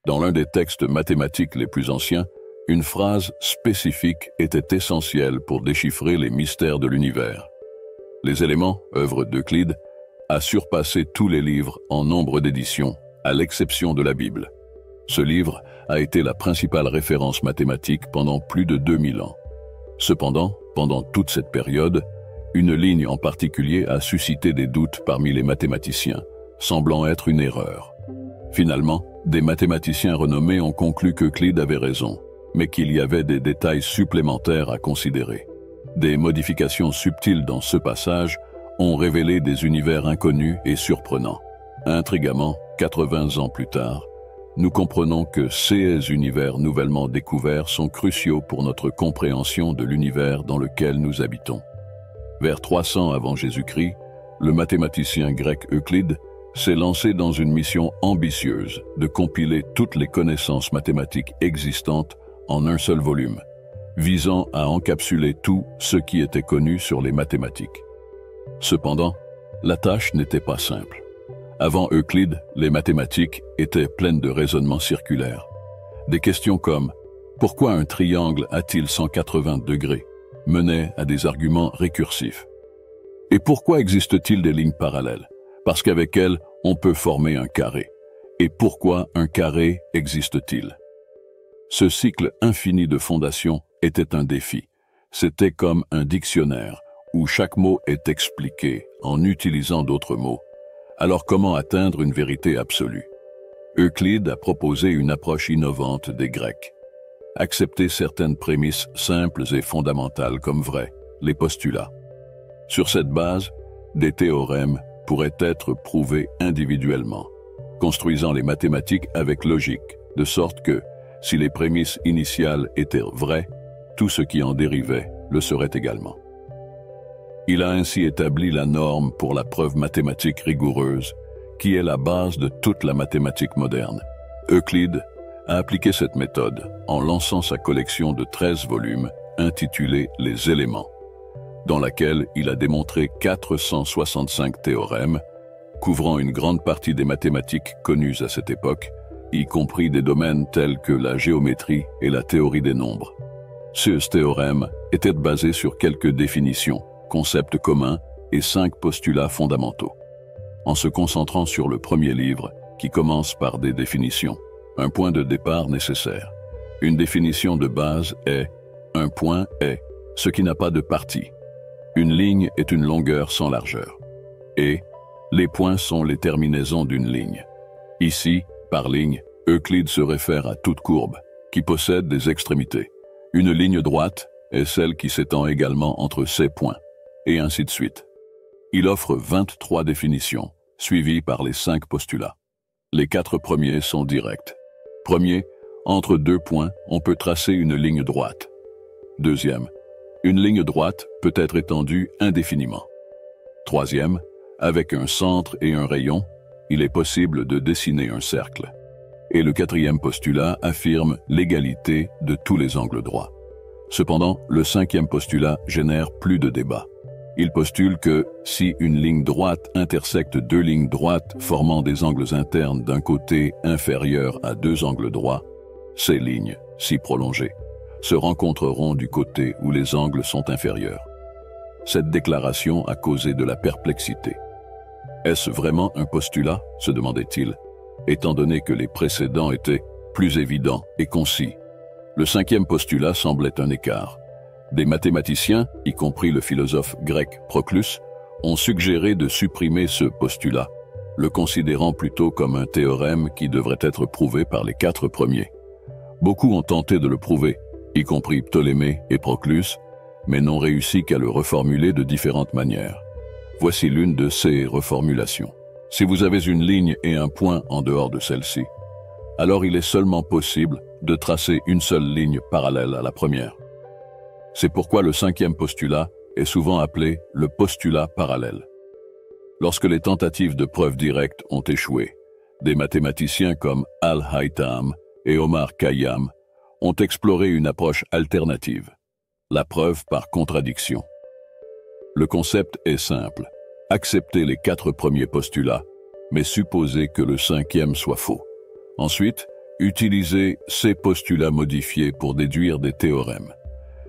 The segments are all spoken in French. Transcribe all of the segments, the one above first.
Dans l'un des textes mathématiques les plus anciens, une phrase spécifique était essentielle pour déchiffrer les mystères de l'univers. Les éléments, œuvre d'Euclide, a surpassé tous les livres en nombre d'éditions, à l'exception de la Bible. Ce livre a été la principale référence mathématique pendant plus de 2000 ans. Cependant, pendant toute cette période, une ligne en particulier a suscité des doutes parmi les mathématiciens, semblant être une erreur. Finalement, des mathématiciens renommés ont conclu qu'Euclide avait raison, mais qu'il y avait des détails supplémentaires à considérer. Des modifications subtiles dans ce passage ont révélé des univers inconnus et surprenants. Intrigamment, 80 ans plus tard, nous comprenons que ces univers nouvellement découverts sont cruciaux pour notre compréhension de l'univers dans lequel nous habitons. Vers 300 avant Jésus-Christ, le mathématicien grec Euclide s'est lancé dans une mission ambitieuse de compiler toutes les connaissances mathématiques existantes en un seul volume, visant à encapsuler tout ce qui était connu sur les mathématiques. Cependant, la tâche n'était pas simple. Avant Euclide, les mathématiques étaient pleines de raisonnements circulaires. Des questions comme « Pourquoi un triangle a-t-il 180 degrés ?» menaient à des arguments récursifs. Et pourquoi existe-t-il des lignes parallèles? Parce qu'avec elles, on peut former un carré. Et pourquoi un carré existe-t-il? Ce cycle infini de fondations était un défi. C'était comme un dictionnaire où chaque mot est expliqué en utilisant d'autres mots. Alors comment atteindre une vérité absolue? Euclide a proposé une approche innovante des Grecs. Accepter certaines prémices simples et fondamentales comme vraies, les postulats. Sur cette base, des théorèmes pourraient être prouvés individuellement, construisant les mathématiques avec logique, de sorte que, si les prémices initiales étaient vraies, tout ce qui en dérivait le serait également. Il a ainsi établi la norme pour la preuve mathématique rigoureuse, qui est la base de toute la mathématique moderne. Euclide a appliqué cette méthode en lançant sa collection de 13 volumes intitulée « Les éléments », dans laquelle il a démontré 465 théorèmes, couvrant une grande partie des mathématiques connues à cette époque, y compris des domaines tels que la géométrie et la théorie des nombres. Ces théorèmes étaient basés sur quelques définitions, concepts communs et 5 postulats fondamentaux. En se concentrant sur le premier livre, qui commence par des définitions, un point de départ nécessaire. Une définition de base est « un point est ce qui n'a pas de partie ». Une ligne est une longueur sans largeur. Et les points sont les terminaisons d'une ligne. Ici, par ligne, Euclide se réfère à toute courbe, qui possède des extrémités. Une ligne droite est celle qui s'étend également entre ces points, et ainsi de suite. Il offre 23 définitions, suivies par les 5 postulats. Les 4 premiers sont directs. Premier, entre 2 points, on peut tracer une ligne droite. Deuxième, une ligne droite peut être étendue indéfiniment. Troisième, avec un centre et un rayon, il est possible de dessiner un cercle. Et le 4e postulat affirme l'égalité de tous les angles droits. Cependant, le 5e postulat génère plus de débats. Il postule que si une ligne droite intersecte 2 lignes droites formant des angles internes d'un côté inférieur à 2 angles droits, ces lignes, si prolongées, se rencontreront du côté où les angles sont inférieurs. Cette déclaration a causé de la perplexité. Est-ce vraiment un postulat, se demandait-il, étant donné que les précédents étaient plus évidents et concis? Le 5e postulat semblait un écart. Des mathématiciens, y compris le philosophe grec Proclus, ont suggéré de supprimer ce postulat, le considérant plutôt comme un théorème qui devrait être prouvé par les 4 premiers. Beaucoup ont tenté de le prouver, y compris Ptolémée et Proclus, mais n'ont réussi qu'à le reformuler de différentes manières. Voici l'une de ces reformulations. Si vous avez une ligne et un point en dehors de celle-ci, alors il est seulement possible de tracer une seule ligne parallèle à la première. C'est pourquoi le 5e postulat est souvent appelé le postulat parallèle. Lorsque les tentatives de preuve directe ont échoué, des mathématiciens comme Al-Haytham et Omar Khayyam ont exploré une approche alternative, la preuve par contradiction. Le concept est simple, accepter les 4 premiers postulats, mais supposer que le 5e soit faux. Ensuite, Utilisez ces postulats modifiés pour déduire des théorèmes.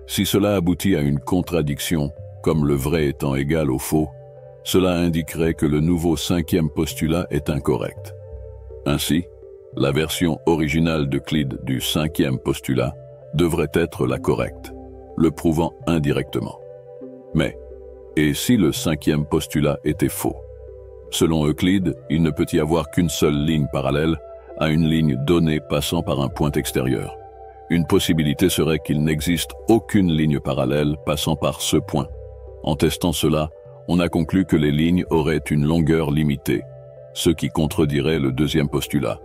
Si cela aboutit à une contradiction, comme le vrai étant égal au faux, cela indiquerait que le nouveau cinquième postulat est incorrect. Ainsi, la version originale d'Euclide du cinquième postulat devrait être la correcte, le prouvant indirectement. Mais, et si le cinquième postulat était faux? Selon Euclide, il ne peut y avoir qu'une seule ligne parallèle à une ligne donnée passant par un point extérieur. Une possibilité serait qu'il n'existe aucune ligne parallèle passant par ce point. En testant cela, on a conclu que les lignes auraient une longueur limitée, ce qui contredirait le deuxième postulat,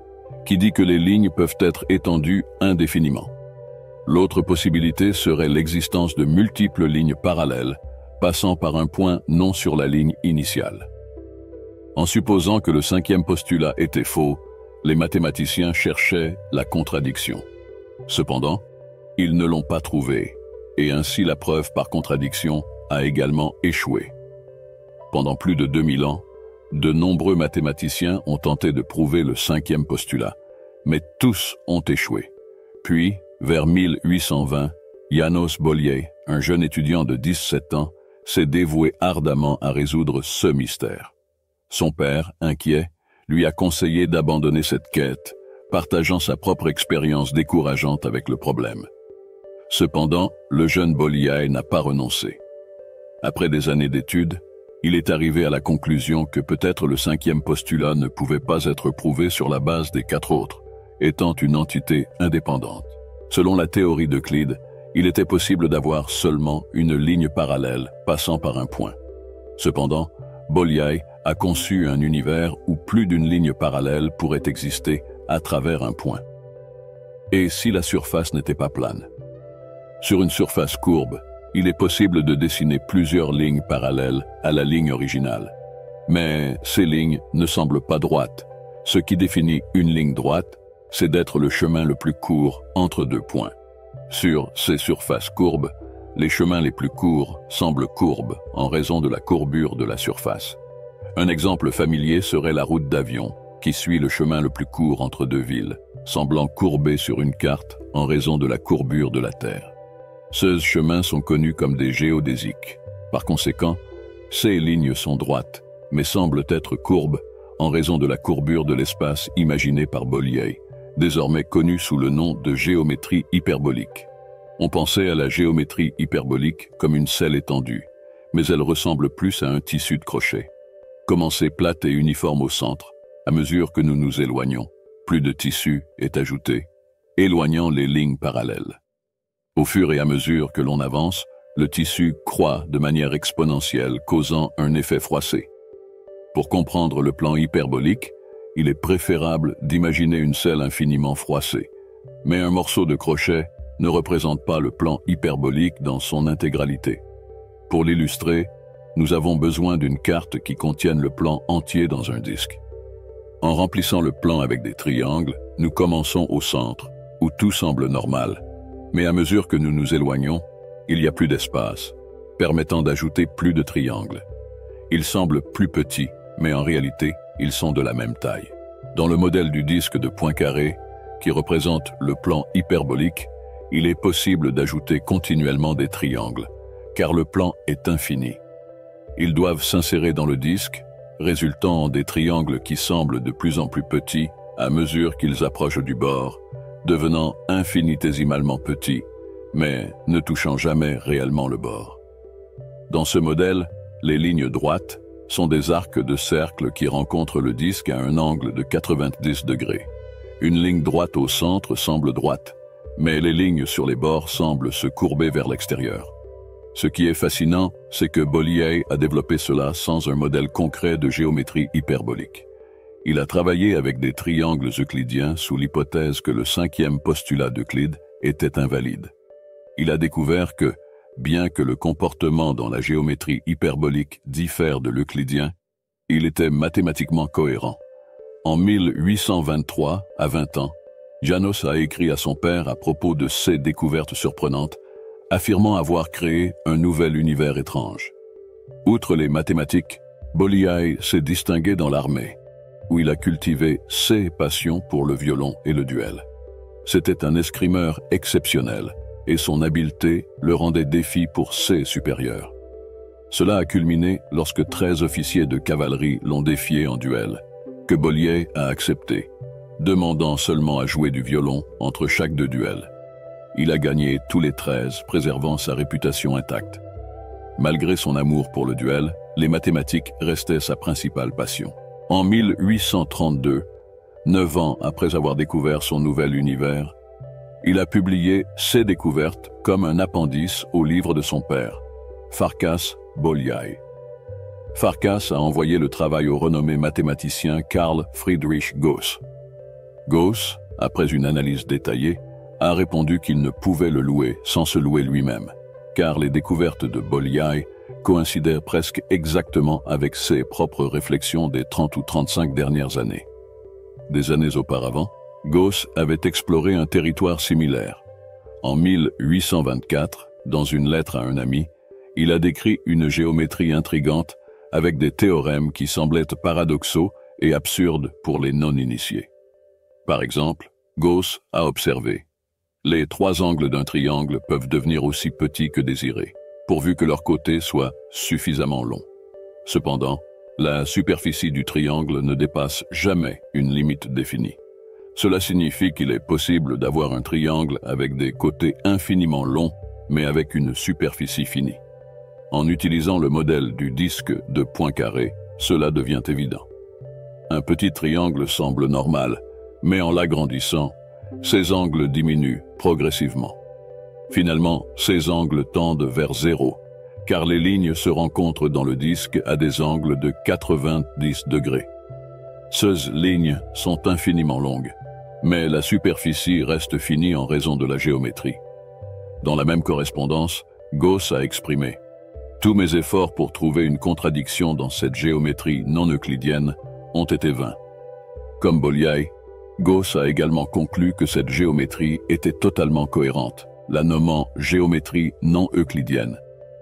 qui dit que les lignes peuvent être étendues indéfiniment. L'autre possibilité serait l'existence de multiples lignes parallèles passant par un point non sur la ligne initiale. En supposant que le cinquième postulat était faux, les mathématiciens cherchaient la contradiction. Cependant, ils ne l'ont pas trouvée, et ainsi la preuve par contradiction a également échoué. Pendant plus de 2000 ans, de nombreux mathématiciens ont tenté de prouver le cinquième postulat, mais tous ont échoué. Puis, vers 1820, János Bolyai, un jeune étudiant de 17 ans, s'est dévoué ardemment à résoudre ce mystère. Son père, inquiet, lui a conseillé d'abandonner cette quête, partageant sa propre expérience décourageante avec le problème. Cependant, le jeune Bolyai n'a pas renoncé. Après des années d'études, il est arrivé à la conclusion que peut-être le cinquième postulat ne pouvait pas être prouvé sur la base des 4 autres, étant une entité indépendante. Selon la théorie d'Euclide, il était possible d'avoir seulement une ligne parallèle passant par un point. Cependant, Bolyai a conçu un univers où plus d'une ligne parallèle pourrait exister à travers un point. Et si la surface n'était pas plane? Sur une surface courbe, il est possible de dessiner plusieurs lignes parallèles à la ligne originale. Mais ces lignes ne semblent pas droites. Ce qui définit une ligne droite, c'est d'être le chemin le plus court entre deux points. Sur ces surfaces courbes, les chemins les plus courts semblent courbes en raison de la courbure de la surface. Un exemple familier serait la route d'avion, qui suit le chemin le plus court entre deux villes, semblant courbé sur une carte en raison de la courbure de la Terre. Ces chemins sont connus comme des géodésiques. Par conséquent, ces lignes sont droites, mais semblent être courbes en raison de la courbure de l'espace imaginée par Bolyai, désormais connue sous le nom de géométrie hyperbolique. On pensait à la géométrie hyperbolique comme une selle étendue, mais elle ressemble plus à un tissu de crochet. Commencée plate et uniforme au centre, à mesure que nous nous éloignons, plus de tissu est ajouté, éloignant les lignes parallèles. Au fur et à mesure que l'on avance, le tissu croît de manière exponentielle, causant un effet froissé. Pour comprendre le plan hyperbolique, il est préférable d'imaginer une selle infiniment froissée. Mais un morceau de crochet ne représente pas le plan hyperbolique dans son intégralité. Pour l'illustrer, nous avons besoin d'une carte qui contienne le plan entier dans un disque. En remplissant le plan avec des triangles, nous commençons au centre, où tout semble normal. Mais à mesure que nous nous éloignons, il y a plus d'espace, permettant d'ajouter plus de triangles. Ils semblent plus petits, mais en réalité, ils sont de la même taille. Dans le modèle du disque de Poincaré, qui représente le plan hyperbolique, il est possible d'ajouter continuellement des triangles, car le plan est infini. Ils doivent s'insérer dans le disque, résultant en des triangles qui semblent de plus en plus petits à mesure qu'ils approchent du bord, devenant infinitésimalement petits, mais ne touchant jamais réellement le bord. Dans ce modèle, les lignes droites sont des arcs de cercle qui rencontrent le disque à un angle de 90 degrés. Une ligne droite au centre semble droite, mais les lignes sur les bords semblent se courber vers l'extérieur. Ce qui est fascinant, c'est que Bolyai a développé cela sans un modèle concret de géométrie hyperbolique. Il a travaillé avec des triangles euclidiens sous l'hypothèse que le cinquième postulat d'Euclide était invalide. Il a découvert que, bien que le comportement dans la géométrie hyperbolique diffère de l'euclidien, il était mathématiquement cohérent. En 1823, à 20 ans, János a écrit à son père à propos de ces découvertes surprenantes, affirmant avoir créé un nouvel univers étrange. Outre les mathématiques, Bolyai s'est distingué dans l'armée, où il a cultivé ses passions pour le violon et le duel. C'était un escrimeur exceptionnel, et son habileté le rendait défi pour ses supérieurs. Cela a culminé lorsque 13 officiers de cavalerie l'ont défié en duel, que Bolyai a accepté, demandant seulement à jouer du violon entre chaque 2 duels. Il a gagné tous les 13, préservant sa réputation intacte. Malgré son amour pour le duel, les mathématiques restaient sa principale passion. En 1832, 9 ans après avoir découvert son nouvel univers, il a publié ses découvertes comme un appendice au livre de son père, Farkas Bolyai. Farkas a envoyé le travail au renommé mathématicien Carl Friedrich Gauss. Gauss, après une analyse détaillée, a répondu qu'il ne pouvait le louer sans se louer lui-même, car les découvertes de Bolyai coïncidaient presque exactement avec ses propres réflexions des 30 ou 35 dernières années. Des années auparavant, Gauss avait exploré un territoire similaire. En 1824, dans une lettre à un ami, il a décrit une géométrie intrigante avec des théorèmes qui semblaient paradoxaux et absurdes pour les non-initiés. Par exemple, Gauss a observé: les 3 angles d'un triangle peuvent devenir aussi petits que désirés, pourvu que leurs côtés soient suffisamment longs. Cependant, la superficie du triangle ne dépasse jamais une limite définie. Cela signifie qu'il est possible d'avoir un triangle avec des côtés infiniment longs, mais avec une superficie finie. En utilisant le modèle du disque de Poincaré, cela devient évident. Un petit triangle semble normal, mais en l'agrandissant, ses angles diminuent progressivement. Finalement, ces angles tendent vers 0, car les lignes se rencontrent dans le disque à des angles de 90 degrés. Ces lignes sont infiniment longues, mais la superficie reste finie en raison de la géométrie. Dans la même correspondance, Gauss a exprimé: tous mes efforts pour trouver une contradiction dans cette géométrie non euclidienne ont été vains. Comme Bolyai, Gauss a également conclu que cette géométrie était totalement cohérente, la nommant géométrie non euclidienne,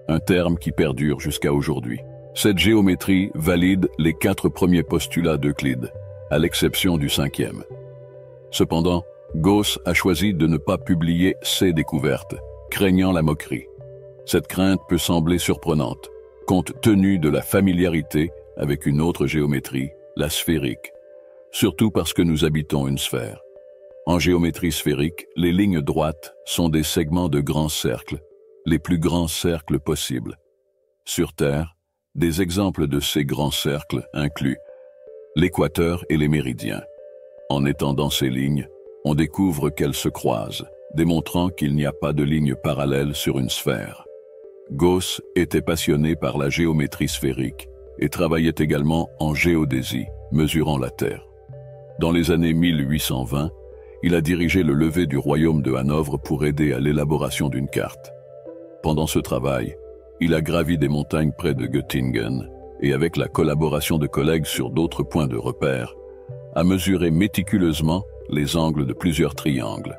un terme qui perdure jusqu'à aujourd'hui. Cette géométrie valide les 4 premiers postulats d'Euclide, à l'exception du 5e. Cependant, Gauss a choisi de ne pas publier ses découvertes, craignant la moquerie. Cette crainte peut sembler surprenante, compte tenu de la familiarité avec une autre géométrie, la sphérique, surtout parce que nous habitons une sphère. En géométrie sphérique, les lignes droites sont des segments de grands cercles, les plus grands cercles possibles. Sur Terre, des exemples de ces grands cercles incluent l'équateur et les méridiens. En étendant ces lignes, on découvre qu'elles se croisent, démontrant qu'il n'y a pas de ligne parallèle sur une sphère. Gauss était passionné par la géométrie sphérique et travaillait également en géodésie, mesurant la Terre. Dans les années 1820, il a dirigé le levé du royaume de Hanovre pour aider à l'élaboration d'une carte. Pendant ce travail, il a gravi des montagnes près de Göttingen et, avec la collaboration de collègues sur d'autres points de repère, a mesuré méticuleusement les angles de plusieurs triangles,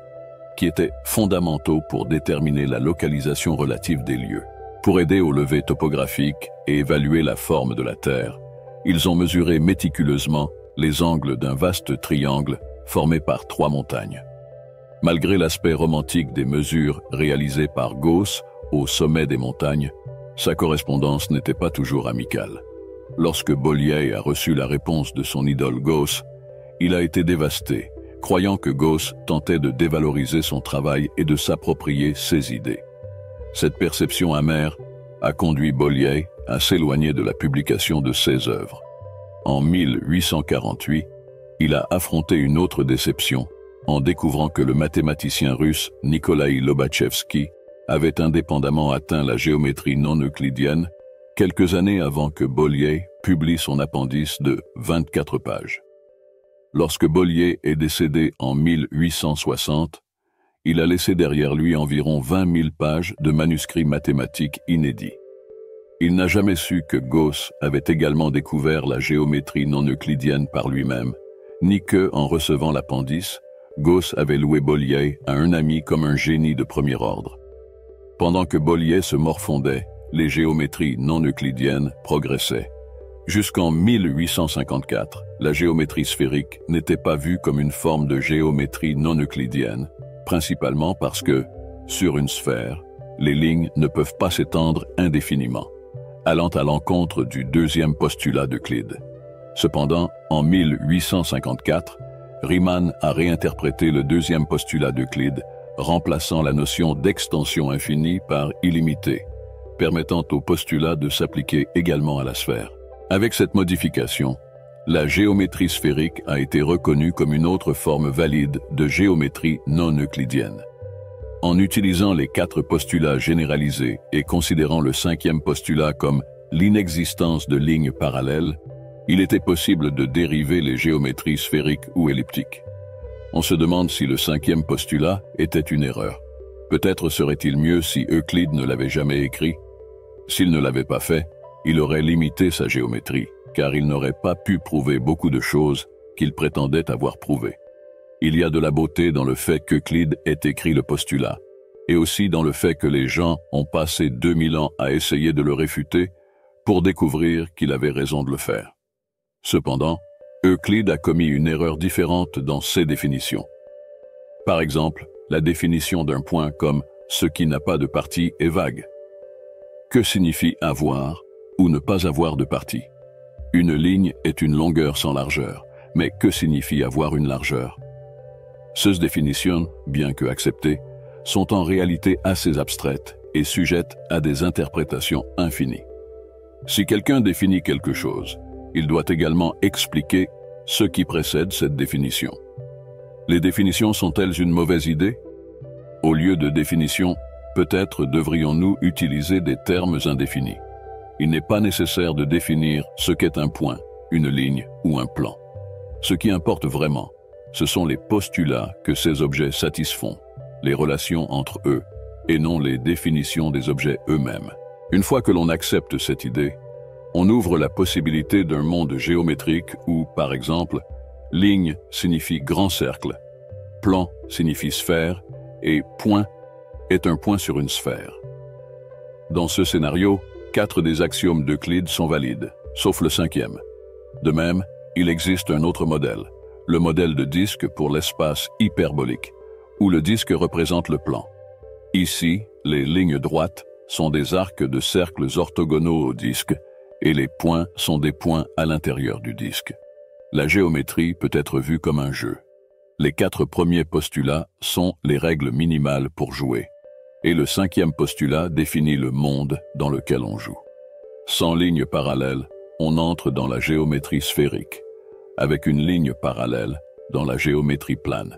qui étaient fondamentaux pour déterminer la localisation relative des lieux. Pour aider au levé topographique et évaluer la forme de la Terre, ils ont mesuré méticuleusement les angles d'un vaste triangle formé par 3 montagnes. Malgré l'aspect romantique des mesures réalisées par Gauss au sommet des montagnes, sa correspondance n'était pas toujours amicale. Lorsque Bolyai a reçu la réponse de son idole Gauss, il a été dévasté, croyant que Gauss tentait de dévaloriser son travail et de s'approprier ses idées. Cette perception amère a conduit Bolyai à s'éloigner de la publication de ses œuvres. En 1848, il a affronté une autre déception en découvrant que le mathématicien russe Nikolaï Lobachevsky avait indépendamment atteint la géométrie non euclidienne quelques années avant que Bolyai publie son appendice de 24 pages. Lorsque Bolyai est décédé en 1860, il a laissé derrière lui environ 20 000 pages de manuscrits mathématiques inédits. Il n'a jamais su que Gauss avait également découvert la géométrie non euclidienne par lui-même, ni que, en recevant l'appendice, Gauss avait loué Bolyai à un ami comme un génie de premier ordre. Pendant que Bolyai se morfondait, les géométries non euclidiennes progressaient. Jusqu'en 1854, la géométrie sphérique n'était pas vue comme une forme de géométrie non euclidienne, principalement parce que, sur une sphère, les lignes ne peuvent pas s'étendre indéfiniment, allant à l'encontre du deuxième postulat d'Euclide. Cependant, en 1854, Riemann a réinterprété le deuxième postulat d'Euclide, remplaçant la notion d'extension infinie par illimité, permettant au postulat de s'appliquer également à la sphère. Avec cette modification, la géométrie sphérique a été reconnue comme une autre forme valide de géométrie non euclidienne. En utilisant les 4 postulats généralisés et considérant le 5e postulat comme l'inexistence de lignes parallèles, il était possible de dériver les géométries sphériques ou elliptiques. On se demande si le 5e postulat était une erreur. Peut-être serait-il mieux si Euclide ne l'avait jamais écrit. S'il ne l'avait pas fait, il aurait limité sa géométrie, car il n'aurait pas pu prouver beaucoup de choses qu'il prétendait avoir prouvées. Il y a de la beauté dans le fait qu'Euclide ait écrit le postulat, et aussi dans le fait que les gens ont passé 2000 ans à essayer de le réfuter pour découvrir qu'il avait raison de le faire. Cependant, Euclide a commis une erreur différente dans ses définitions. Par exemple, la définition d'un point comme « ce qui n'a pas de partie » est vague. Que signifie avoir ou ne pas avoir de partie? Une ligne est une longueur sans largeur, mais que signifie avoir une largeur? Ces définitions, bien que acceptées, sont en réalité assez abstraites et sujettes à des interprétations infinies. Si quelqu'un définit quelque chose, il doit également expliquer ce qui précède cette définition. Les définitions sont-elles une mauvaise idée? Au lieu de définition, peut-être devrions-nous utiliser des termes indéfinis. Il n'est pas nécessaire de définir ce qu'est un point, une ligne ou un plan. Ce qui importe vraiment, ce sont les postulats que ces objets satisfont, les relations entre eux, et non les définitions des objets eux-mêmes. Une fois que l'on accepte cette idée, on ouvre la possibilité d'un monde géométrique où, par exemple, ligne signifie grand cercle, plan signifie sphère et point est un point sur une sphère. Dans ce scénario, 4 des axiomes d'Euclide sont valides, sauf le 5e. De même, il existe un autre modèle, le modèle de disque pour l'espace hyperbolique, où le disque représente le plan. Ici, les lignes droites sont des arcs de cercles orthogonaux au disque, et les points sont des points à l'intérieur du disque. La géométrie peut être vue comme un jeu. Les 4 premiers postulats sont les règles minimales pour jouer, et le 5e postulat définit le monde dans lequel on joue. Sans ligne parallèle, on entre dans la géométrie sphérique, avec une ligne parallèle dans la géométrie plane,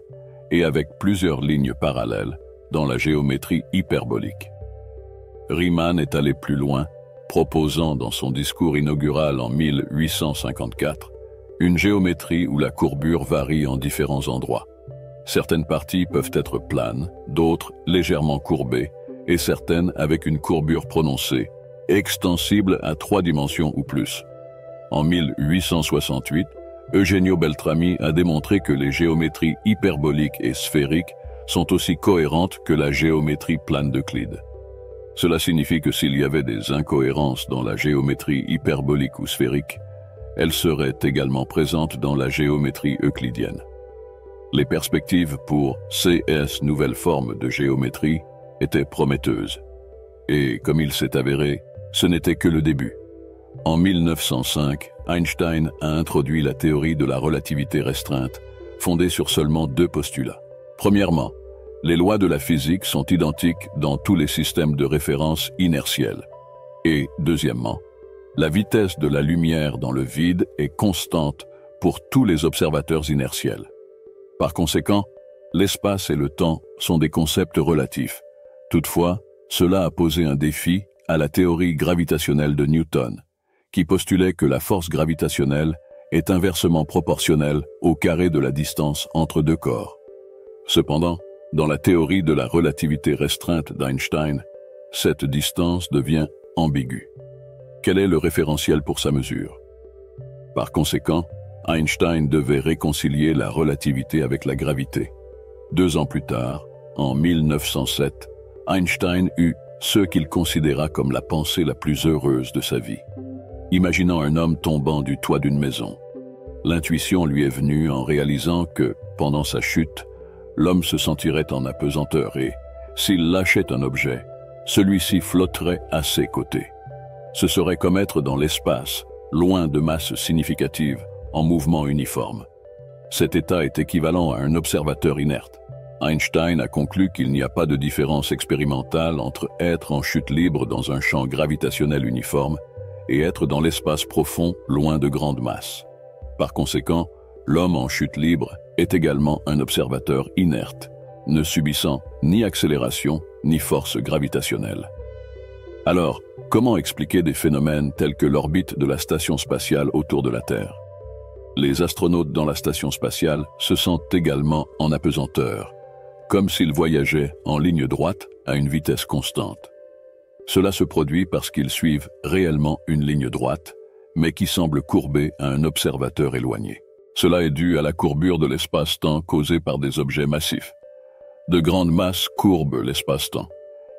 et avec plusieurs lignes parallèles dans la géométrie hyperbolique. Riemann est allé plus loin, proposant dans son discours inaugural en 1854 une géométrie où la courbure varie en différents endroits. Certaines parties peuvent être planes, d'autres légèrement courbées, et certaines avec une courbure prononcée, extensible à 3 dimensions ou plus. En 1868, Eugenio Beltrami a démontré que les géométries hyperboliques et sphériques sont aussi cohérentes que la géométrie plane d'Euclide. Cela signifie que s'il y avait des incohérences dans la géométrie hyperbolique ou sphérique, elles seraient également présentes dans la géométrie euclidienne. Les perspectives pour ces nouvelles formes de géométrie étaient prometteuses. Et comme il s'est avéré, ce n'était que le début. En 1905, Einstein a introduit la théorie de la relativité restreinte, fondée sur seulement 2 postulats. Premièrement, les lois de la physique sont identiques dans tous les systèmes de référence inertiels. Et deuxièmement, la vitesse de la lumière dans le vide est constante pour tous les observateurs inertiels. Par conséquent, l'espace et le temps sont des concepts relatifs. Toutefois, cela a posé un défi à la théorie gravitationnelle de Newton, qui postulait que la force gravitationnelle est inversement proportionnelle au carré de la distance entre 2 corps. Cependant, dans la théorie de la relativité restreinte d'Einstein, cette distance devient ambiguë. Quel est le référentiel pour sa mesure? Par conséquent, Einstein devait réconcilier la relativité avec la gravité. 2 ans plus tard, en 1907, Einstein eut ce qu'il considéra comme la pensée la plus heureuse de sa vie. Imaginant un homme tombant du toit d'une maison. L'intuition lui est venue en réalisant que, pendant sa chute, l'homme se sentirait en apesanteur et, s'il lâchait un objet, celui-ci flotterait à ses côtés. Ce serait comme être dans l'espace, loin de masse significative, en mouvement uniforme. Cet état est équivalent à un observateur inerte. Einstein a conclu qu'il n'y a pas de différence expérimentale entre être en chute libre dans un champ gravitationnel uniforme et être dans l'espace profond, loin de grandes masses. Par conséquent, l'homme en chute libre est également un observateur inerte, ne subissant ni accélération ni force gravitationnelle. Alors, comment expliquer des phénomènes tels que l'orbite de la station spatiale autour de la Terre? Les astronautes dans la station spatiale se sentent également en apesanteur, comme s'ils voyageaient en ligne droite à une vitesse constante. Cela se produit parce qu'ils suivent réellement une ligne droite, mais qui semble courbée à un observateur éloigné. Cela est dû à la courbure de l'espace-temps causée par des objets massifs. De grandes masses courbent l'espace-temps,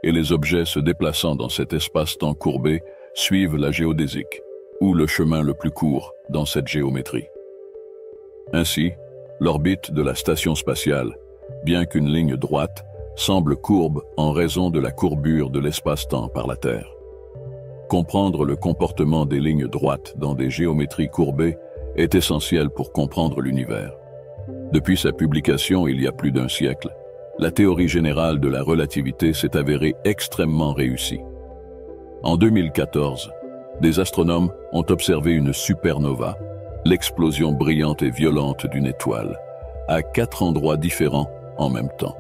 et les objets se déplaçant dans cet espace-temps courbé suivent la géodésique, ou le chemin le plus court dans cette géométrie. Ainsi, l'orbite de la station spatiale, bien qu'une ligne droite, semble courbe en raison de la courbure de l'espace-temps par la Terre. Comprendre le comportement des lignes droites dans des géométries courbées est essentiel pour comprendre l'univers. Depuis sa publication il y a plus d'un siècle, la théorie générale de la relativité s'est avérée extrêmement réussie. En 2014, des astronomes ont observé une supernova, l'explosion brillante et violente d'une étoile, à 4 endroits différents en même temps.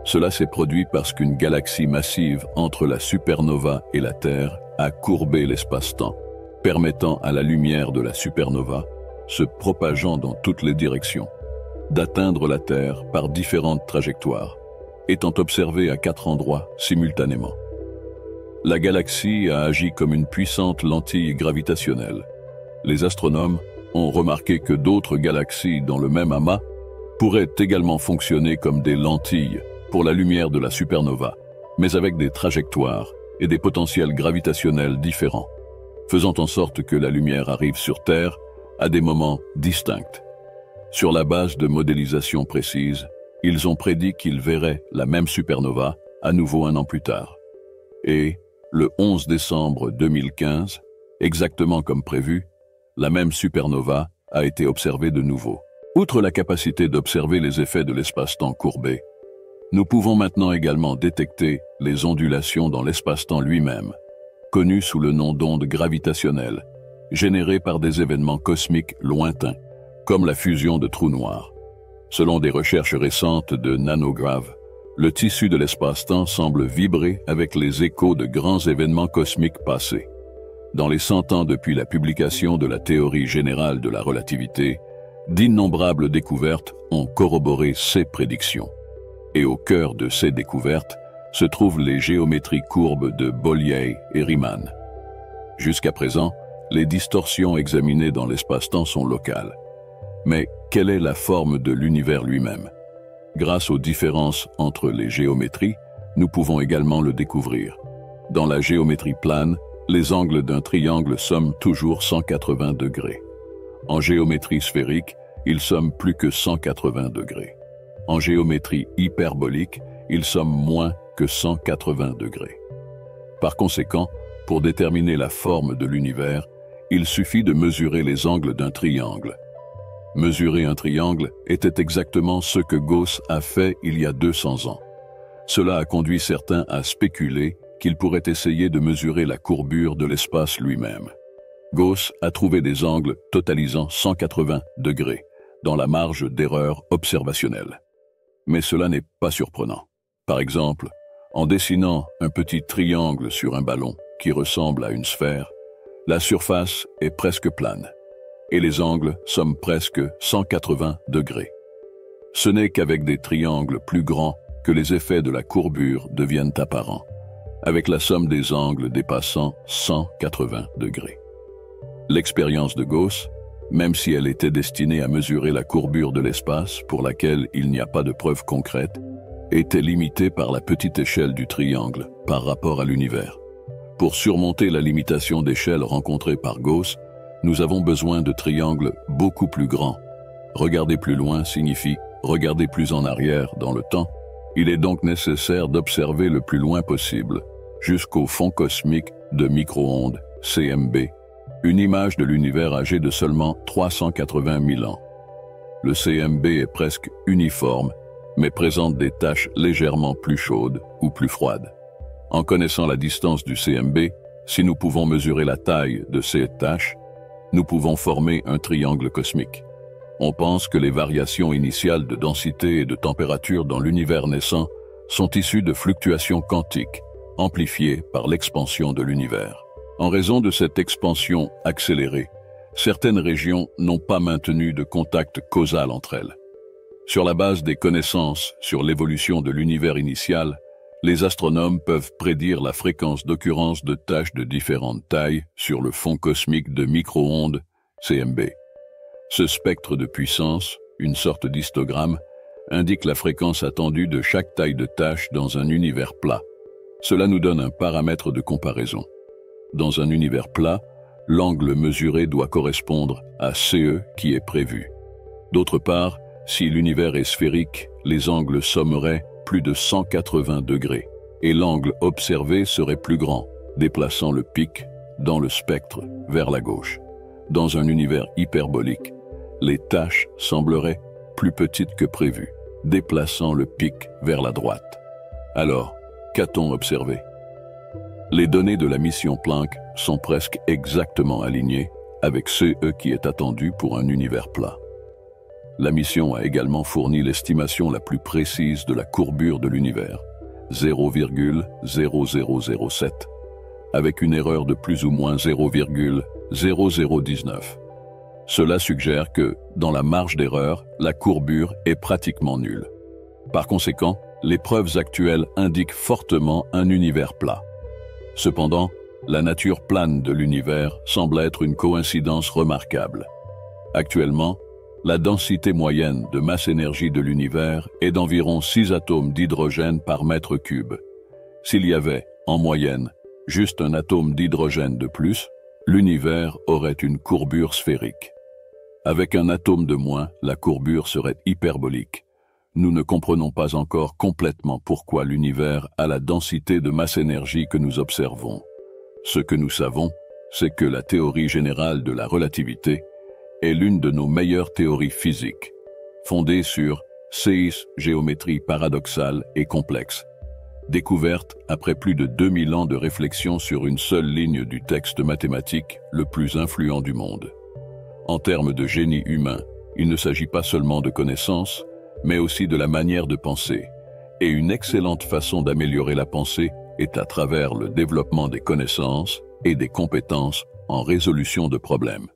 Cela s'est produit parce qu'une galaxie massive entre la supernova et la Terre a courbé l'espace-temps, permettant à la lumière de la supernova, se propageant dans toutes les directions, d'atteindre la Terre par différentes trajectoires, étant observée à 4 endroits simultanément. La galaxie a agi comme une puissante lentille gravitationnelle. Les astronomes ont remarqué que d'autres galaxies dans le même amas pourraient également fonctionner comme des lentilles pour la lumière de la supernova, mais avec des trajectoires et des potentiels gravitationnels différents, faisant en sorte que la lumière arrive sur Terre à des moments distincts. Sur la base de modélisations précises, ils ont prédit qu'ils verraient la même supernova à nouveau un an plus tard. Et, le 11 décembre 2015, exactement comme prévu, la même supernova a été observée de nouveau. Outre la capacité d'observer les effets de l'espace-temps courbé, nous pouvons maintenant également détecter les ondulations dans l'espace-temps lui-même, connues sous le nom d'ondes gravitationnelles, générées par des événements cosmiques lointains, comme la fusion de trous noirs. Selon des recherches récentes de NanoGrav, le tissu de l'espace-temps semble vibrer avec les échos de grands événements cosmiques passés. Dans les 100 ans depuis la publication de la théorie générale de la relativité, d'innombrables découvertes ont corroboré ces prédictions. Et au cœur de ces découvertes se trouvent les géométries courbes de Bolyai et Riemann. Jusqu'à présent, les distorsions examinées dans l'espace-temps sont locales. Mais quelle est la forme de l'univers lui-même? Grâce aux différences entre les géométries, nous pouvons également le découvrir. Dans la géométrie plane, les angles d'un triangle somment toujours 180 degrés. En géométrie sphérique, ils somment plus que 180 degrés. En géométrie hyperbolique, ils somment moins que 180 degrés. Par conséquent, pour déterminer la forme de l'univers, il suffit de mesurer les angles d'un triangle. Mesurer un triangle était exactement ce que Gauss a fait il y a 200 ans. Cela a conduit certains à spéculer qu'ils pourraient essayer de mesurer la courbure de l'espace lui-même. Gauss a trouvé des angles totalisant 180 degrés dans la marge d'erreur observationnelle. Mais cela n'est pas surprenant. Par exemple, en dessinant un petit triangle sur un ballon qui ressemble à une sphère, la surface est presque plane et les angles somment presque 180 degrés. Ce n'est qu'avec des triangles plus grands que les effets de la courbure deviennent apparents, avec la somme des angles dépassant 180 degrés. L'expérience de Gauss, même si elle était destinée à mesurer la courbure de l'espace pour laquelle il n'y a pas de preuves concrètes, était limitée par la petite échelle du triangle par rapport à l'univers. Pour surmonter la limitation d'échelle rencontrée par Gauss, nous avons besoin de triangles beaucoup plus grands. Regarder plus loin signifie regarder plus en arrière dans le temps, il est donc nécessaire d'observer le plus loin possible, jusqu'au fond cosmique de micro-ondes, CMB, une image de l'univers âgé de seulement 380 000 ans. Le CMB est presque uniforme, mais présente des taches légèrement plus chaudes ou plus froides. En connaissant la distance du CMB, si nous pouvons mesurer la taille de ces taches, nous pouvons former un triangle cosmique. On pense que les variations initiales de densité et de température dans l'univers naissant sont issues de fluctuations quantiques, amplifiées par l'expansion de l'univers. En raison de cette expansion accélérée, certaines régions n'ont pas maintenu de contact causal entre elles. Sur la base des connaissances sur l'évolution de l'univers initial, les astronomes peuvent prédire la fréquence d'occurrence de taches de différentes tailles sur le fond cosmique de micro-ondes, CMB. Ce spectre de puissance, une sorte d'histogramme, indique la fréquence attendue de chaque taille de tache dans un univers plat. Cela nous donne un paramètre de comparaison. Dans un univers plat, l'angle mesuré doit correspondre à CE qui est prévu. D'autre part, si l'univers est sphérique, les angles sommeraient plus de 180 degrés, et l'angle observé serait plus grand, déplaçant le pic dans le spectre vers la gauche. Dans un univers hyperbolique, les taches sembleraient plus petites que prévu, déplaçant le pic vers la droite. Alors, qu'a-t-on observé? Les données de la mission Planck sont presque exactement alignées avec CE qui est attendu pour un univers plat. La mission a également fourni l'estimation la plus précise de la courbure de l'univers, 0,0007, avec une erreur de plus ou moins 0,0019. Cela suggère que, dans la marge d'erreur, la courbure est pratiquement nulle. Par conséquent, les preuves actuelles indiquent fortement un univers plat. Cependant, la nature plane de l'univers semble être une coïncidence remarquable. Actuellement, la densité moyenne de masse-énergie de l'univers est d'environ 6 atomes d'hydrogène par mètre cube. S'il y avait, en moyenne, juste un atome d'hydrogène de plus, l'univers aurait une courbure sphérique. Avec un atome de moins, la courbure serait hyperbolique. Nous ne comprenons pas encore complètement pourquoi l'univers a la densité de masse-énergie que nous observons. Ce que nous savons, c'est que la théorie générale de la relativité est l'une de nos meilleures théories physiques, fondée sur géométrie paradoxale et complexe, découverte après plus de 2000 ans de réflexion sur une seule ligne du texte mathématique le plus influent du monde. En termes de génie humain, il ne s'agit pas seulement de connaissances, mais aussi de la manière de penser, et une excellente façon d'améliorer la pensée est à travers le développement des connaissances et des compétences en résolution de problèmes.